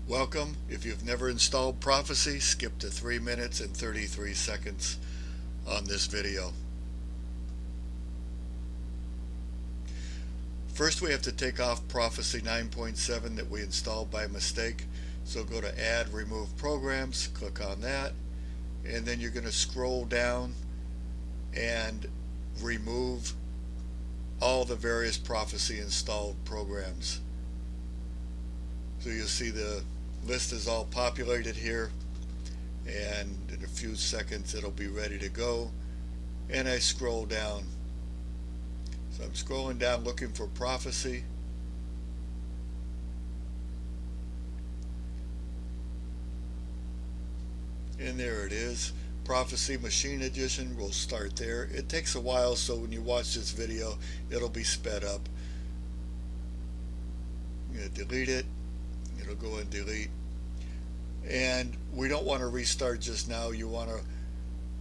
Welcome. If you've never installed Prophecy, skip to 3 minutes and 33 seconds on this video. First, we have to take off Prophecy 9.7 that we installed by mistake. So go to Add, Remove Programs, click on that, and then you're going to scroll down and remove all the various Prophecy installed programs. So you'll see the list is all populated here, and in a few seconds it'll be ready to go. And I scroll down. So I'm scrolling down looking for Prophecy. And there it is. Prophecy Machine Edition. We'll start there. It takes a while, so when you watch this video it'll be sped up. I'm going to delete it. It'll go and delete. And we don't want to restart just now. You want to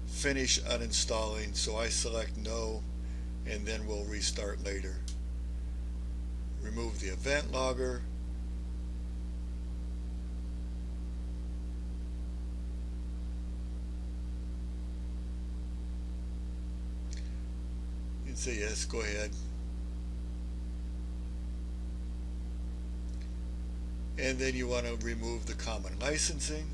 finish uninstalling. So I select no, and then we'll restart later. Remove the event logger. You can say yes, go ahead. And then you want to remove the common licensing.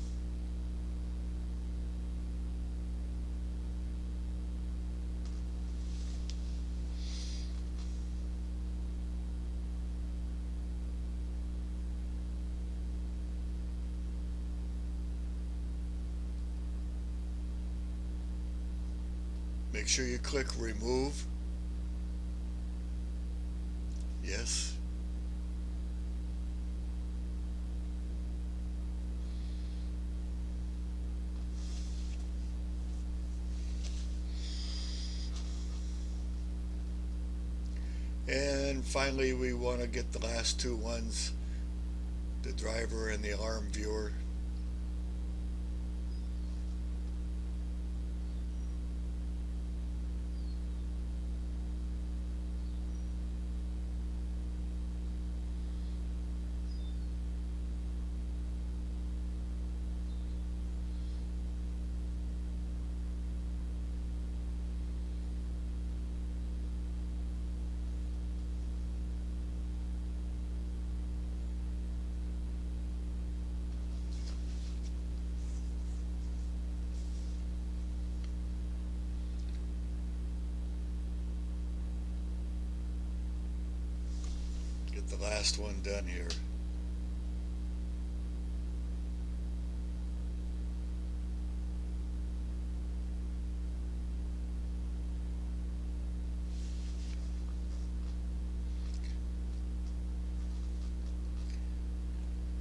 Make sure you click remove. Yes. And finally, we want to get the last two ones, the driver and the alarm viewer. Get the last one done here.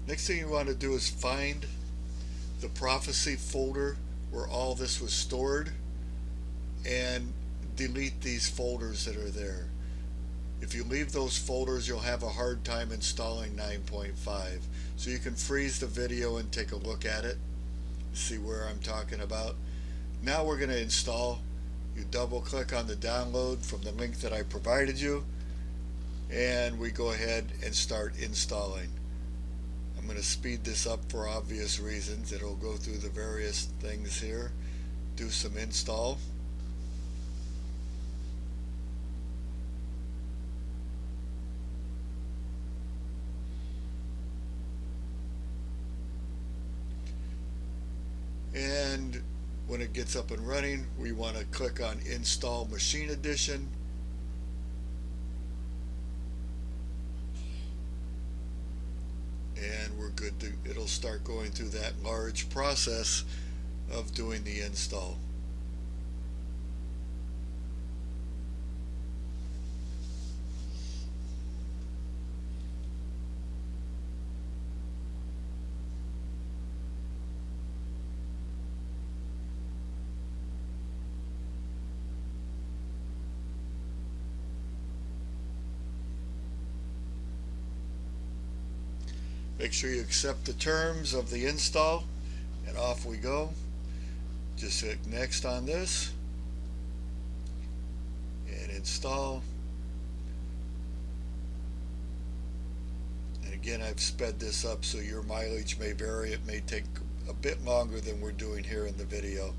Next thing you want to do is find the Prophecy folder where all this was stored and delete these folders that are there. If you leave those folders, you'll have a hard time installing 9.5. So you can freeze the video and take a look at it, see where I'm talking about. Now we're going to install. You double click on the download from the link that I provided you, and we go ahead and start installing. I'm going to speed this up for obvious reasons. It'll go through the various things here, do some install. And when it gets up and running, we want to click on Install Machine Edition. And we're good to, it'll start going through that large process of doing the install. Make sure you accept the terms of the install, and off we go. Just hit next on this and install. And Again, I've sped this up so your mileage may vary. It may take a bit longer than we're doing here in the video.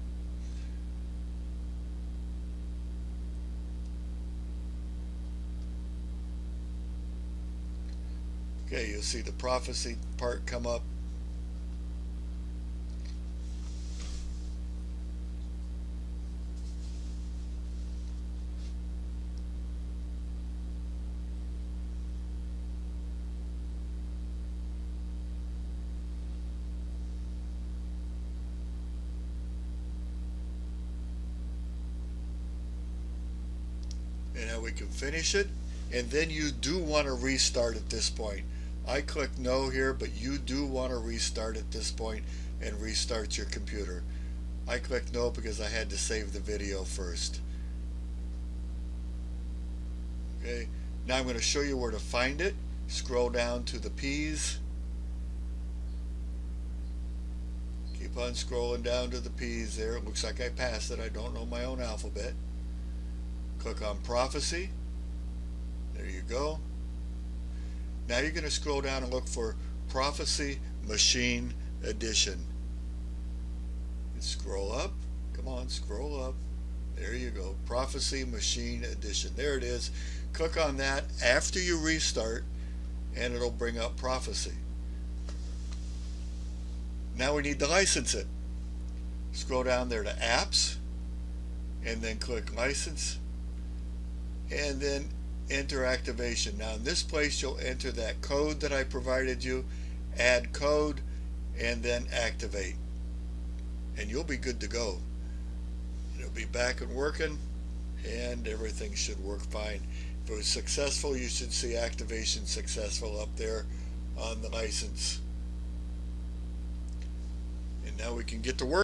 Okay, you'll see the prophecy part come up. And now we can finish it, and then you do want to restart at this point. I click no here, but you do want to restart at this point and restart your computer. I click no because I had to save the video first. Okay, now I'm going to show you where to find it. Scroll down to the P's. Keep on scrolling down to the P's there. It looks like I passed it. I don't know my own alphabet. Click on Prophecy. There you go. Now you're going to scroll down and look for Prophecy Machine Edition. And scroll up. Come on, scroll up. There you go. Prophecy Machine Edition. There it is. Click on that after you restart and it'll bring up Prophecy. Now we need to license it. Scroll down there to Apps and then click License and then enter activation. Now in this place you'll enter that code that I provided you, add code, and then activate, and you'll be good to go. It'll be back and working and everything should work fine. If it was successful, you should see activation successful up there on the license. And now we can get to work.